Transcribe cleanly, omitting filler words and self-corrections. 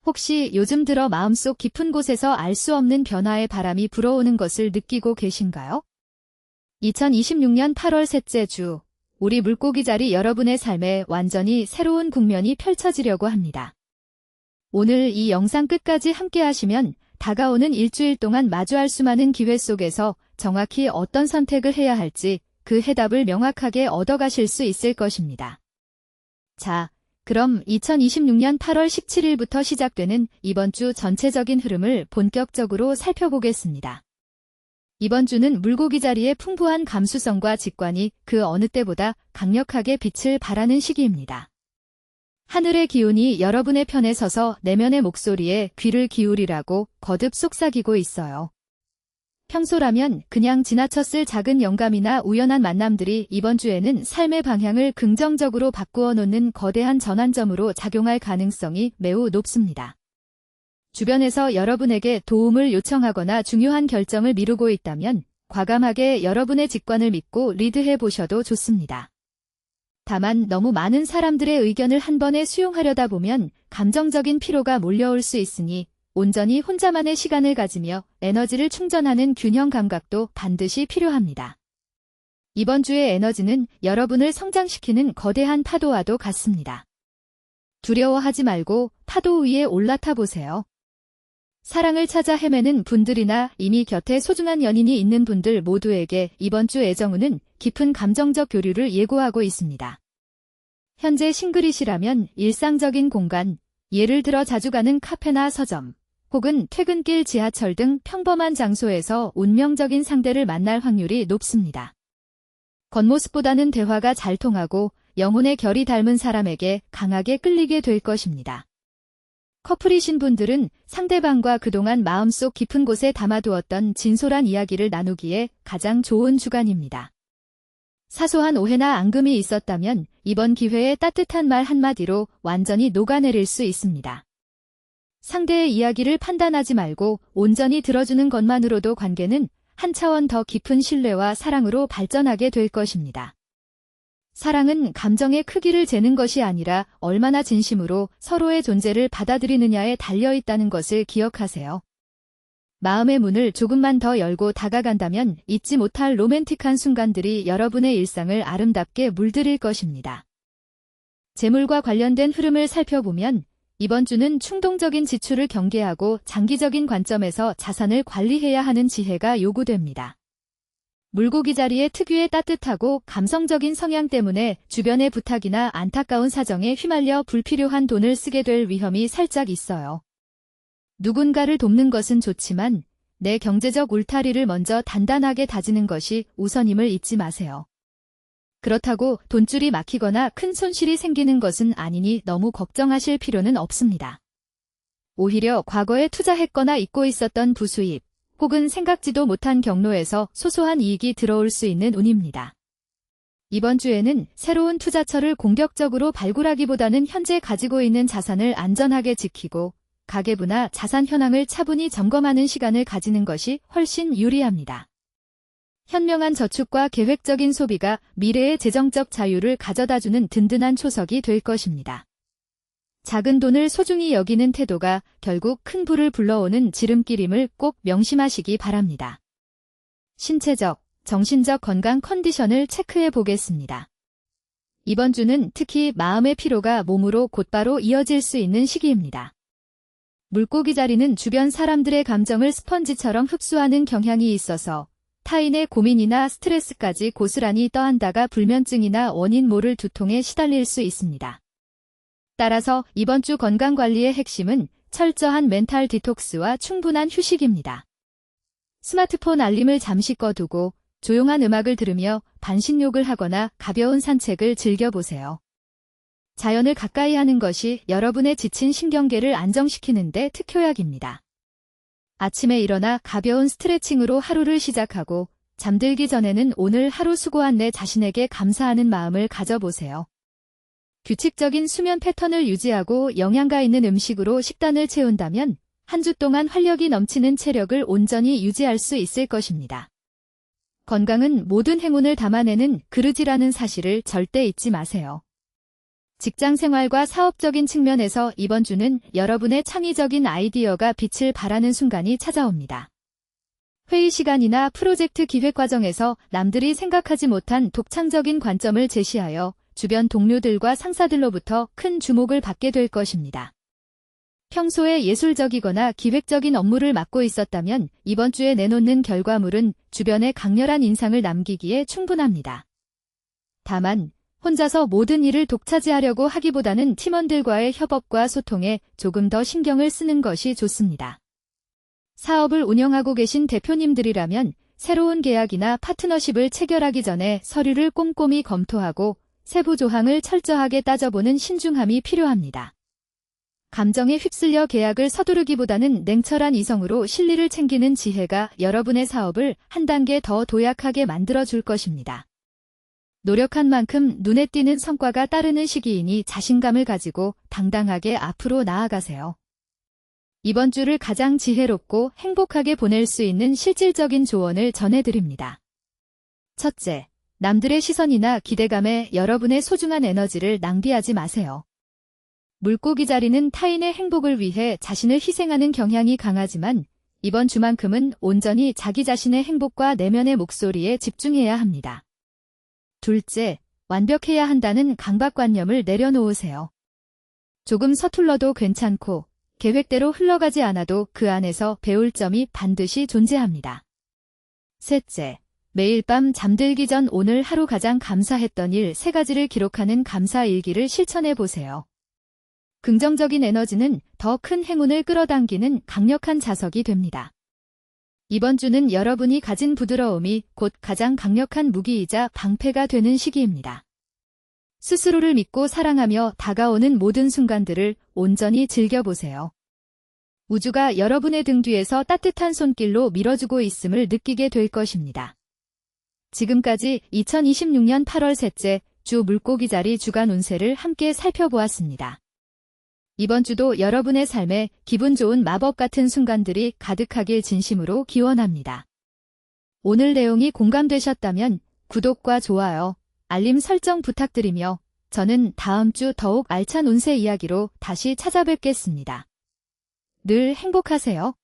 혹시 요즘 들어 마음속 깊은 곳에서 알 수 없는 변화의 바람이 불어오는 것을 느끼고 계신가요? 2026년 8월 셋째 주, 우리 물고기 자리 여러분의 삶에 완전히 새로운 국면이 펼쳐지려고 합니다. 오늘 이 영상 끝까지 함께 하시면 다가오는 일주일 동안 마주할 수많은 기회 속에서 정확히 어떤 선택을 해야 할지 그 해답을 명확하게 얻어가실 수 있을 것입니다. 자, 그럼 2026년 8월 17일부터 시작되는 이번 주 전체적인 흐름을 본격적으로 살펴보겠습니다. 이번 주는 물고기 자리의 풍부한 감수성과 직관이 그 어느 때보다 강력하게 빛을 발하는 시기입니다. 하늘의 기운이 여러분의 편에 서서 내면의 목소리에 귀를 기울이라고 거듭 속삭이고 있어요. 평소라면 그냥 지나쳤을 작은 영감이나 우연한 만남들이 이번 주에는 삶의 방향을 긍정적으로 바꾸어 놓는 거대한 전환점으로 작용할 가능성이 매우 높습니다. 주변에서 여러분에게 도움을 요청하거나 중요한 결정을 미루고 있다면 과감하게 여러분의 직관을 믿고 리드해 보셔도 좋습니다. 다만 너무 많은 사람들의 의견을 한 번에 수용하려다 보면 감정적인 피로가 몰려올 수 있으니 온전히 혼자만의 시간을 가지며 에너지를 충전하는 균형 감각도 반드시 필요합니다. 이번 주의 에너지는 여러분을 성장시키는 거대한 파도와도 같습니다. 두려워하지 말고 파도 위에 올라타 보세요. 사랑을 찾아 헤매는 분들이나 이미 곁에 소중한 연인이 있는 분들 모두에게 이번 주 애정운은 깊은 감정적 교류를 예고하고 있습니다. 현재 싱글이시라면 일상적인 공간, 예를 들어 자주 가는 카페나 서점, 혹은 퇴근길 지하철 등 평범한 장소에서 운명적인 상대를 만날 확률이 높습니다. 겉모습보다는 대화가 잘 통하고 영혼의 결이 닮은 사람에게 강하게 끌리게 될 것입니다. 커플이신 분들은 상대방과 그동안 마음속 깊은 곳에 담아두었던 진솔한 이야기를 나누기에 가장 좋은 주간입니다. 사소한 오해나 앙금이 있었다면 이번 기회에 따뜻한 말 한마디로 완전히 녹아내릴 수 있습니다. 상대의 이야기를 판단하지 말고 온전히 들어주는 것만으로도 관계는 한 차원 더 깊은 신뢰와 사랑으로 발전하게 될 것입니다. 사랑은 감정의 크기를 재는 것이 아니라 얼마나 진심으로 서로의 존재를 받아들이느냐에 달려있다는 것을 기억하세요. 마음의 문을 조금만 더 열고 다가간다면 잊지 못할 로맨틱한 순간들이 여러분의 일상을 아름답게 물들일 것입니다. 재물과 관련된 흐름을 살펴보면 이번 주는 충동적인 지출을 경계하고 장기적인 관점에서 자산을 관리해야 하는 지혜가 요구됩니다. 물고기 자리의 특유의 따뜻하고 감성적인 성향 때문에 주변의 부탁이나 안타까운 사정에 휘말려 불필요한 돈을 쓰게 될 위험이 살짝 있어요. 누군가를 돕는 것은 좋지만 내 경제적 울타리를 먼저 단단하게 다지는 것이 우선임을 잊지 마세요. 그렇다고 돈줄이 막히거나 큰 손실이 생기는 것은 아니니 너무 걱정하실 필요는 없습니다. 오히려 과거에 투자했거나 잊고 있었던 부수입, 혹은 생각지도 못한 경로에서 소소한 이익이 들어올 수 있는 운입니다. 이번 주에는 새로운 투자처를 공격적으로 발굴하기보다는 현재 가지고 있는 자산을 안전하게 지키고 가계부나 자산 현황을 차분히 점검하는 시간을 가지는 것이 훨씬 유리합니다. 현명한 저축과 계획적인 소비가 미래의 재정적 자유를 가져다주는 든든한 초석이 될 것입니다. 작은 돈을 소중히 여기는 태도가 결국 큰 부를 불러오는 지름길임을 꼭 명심하시기 바랍니다. 신체적, 정신적 건강 컨디션을 체크해 보겠습니다. 이번 주는 특히 마음의 피로가 몸으로 곧바로 이어질 수 있는 시기입니다. 물고기 자리는 주변 사람들의 감정을 스펀지처럼 흡수하는 경향이 있어서 타인의 고민이나 스트레스까지 고스란히 떠안다가 불면증이나 원인 모를 두통에 시달릴 수 있습니다. 따라서 이번 주 건강관리의 핵심은 철저한 멘탈 디톡스와 충분한 휴식입니다. 스마트폰 알림을 잠시 꺼두고 조용한 음악을 들으며 반신욕을 하거나 가벼운 산책을 즐겨보세요. 자연을 가까이 하는 것이 여러분의 지친 신경계를 안정시키는 데 특효약입니다. 아침에 일어나 가벼운 스트레칭으로 하루를 시작하고 잠들기 전에는 오늘 하루 수고한 내 자신에게 감사하는 마음을 가져보세요. 규칙적인 수면 패턴을 유지하고 영양가 있는 음식으로 식단을 채운다면 한 주 동안 활력이 넘치는 체력을 온전히 유지할 수 있을 것입니다. 건강은 모든 행운을 담아내는 그릇이라는 사실을 절대 잊지 마세요. 직장 생활과 사업적인 측면에서 이번 주는 여러분의 창의적인 아이디어가 빛을 발하는 순간이 찾아옵니다. 회의 시간이나 프로젝트 기획 과정에서 남들이 생각하지 못한 독창적인 관점을 제시하여 주변 동료들과 상사들로부터 큰 주목을 받게 될 것입니다. 평소에 예술적이거나 기획적인 업무를 맡고 있었다면 이번 주에 내놓는 결과물은 주변에 강렬한 인상을 남기기에 충분합니다. 다만 혼자서 모든 일을 독차지하려고 하기보다는 팀원들과의 협업과 소통에 조금 더 신경을 쓰는 것이 좋습니다. 사업을 운영하고 계신 대표님들이라면 새로운 계약이나 파트너십을 체결하기 전에 서류를 꼼꼼히 검토하고 세부 조항을 철저하게 따져보는 신중함이 필요합니다. 감정에 휩쓸려 계약을 서두르기보다는 냉철한 이성으로 실리를 챙기는 지혜가 여러분의 사업을 한 단계 더 도약하게 만들어줄 것입니다. 노력한 만큼 눈에 띄는 성과가 따르는 시기이니 자신감을 가지고 당당하게 앞으로 나아가세요. 이번 주를 가장 지혜롭고 행복하게 보낼 수 있는 실질적인 조언을 전해드립니다. 첫째, 남들의 시선이나 기대감에 여러분의 소중한 에너지를 낭비하지 마세요. 물고기 자리는 타인의 행복을 위해 자신을 희생하는 경향이 강하지만 이번 주만큼은 온전히 자기 자신의 행복과 내면의 목소리에 집중해야 합니다. 둘째, 완벽해야 한다는 강박관념을 내려놓으세요. 조금 서툴러도 괜찮고 계획대로 흘러가지 않아도 그 안에서 배울 점이 반드시 존재합니다. 셋째, 매일 밤 잠들기 전 오늘 하루 가장 감사했던 일 3가지를 기록하는 감사 일기를 실천해 보세요. 긍정적인 에너지는 더 큰 행운을 끌어당기는 강력한 자석이 됩니다. 이번 주는 여러분이 가진 부드러움이 곧 가장 강력한 무기이자 방패가 되는 시기입니다. 스스로를 믿고 사랑하며 다가오는 모든 순간들을 온전히 즐겨보세요. 우주가 여러분의 등 뒤에서 따뜻한 손길로 밀어주고 있음을 느끼게 될 것입니다. 지금까지 2026년 8월 셋째 주 물고기 자리 주간 운세를 함께 살펴보았습니다. 이번 주도 여러분의 삶에 기분 좋은 마법 같은 순간들이 가득하길 진심으로 기원합니다. 오늘 내용이 공감되셨다면 구독과 좋아요, 알림 설정 부탁드리며 저는 다음 주 더욱 알찬 운세 이야기로 다시 찾아뵙겠습니다. 늘 행복하세요.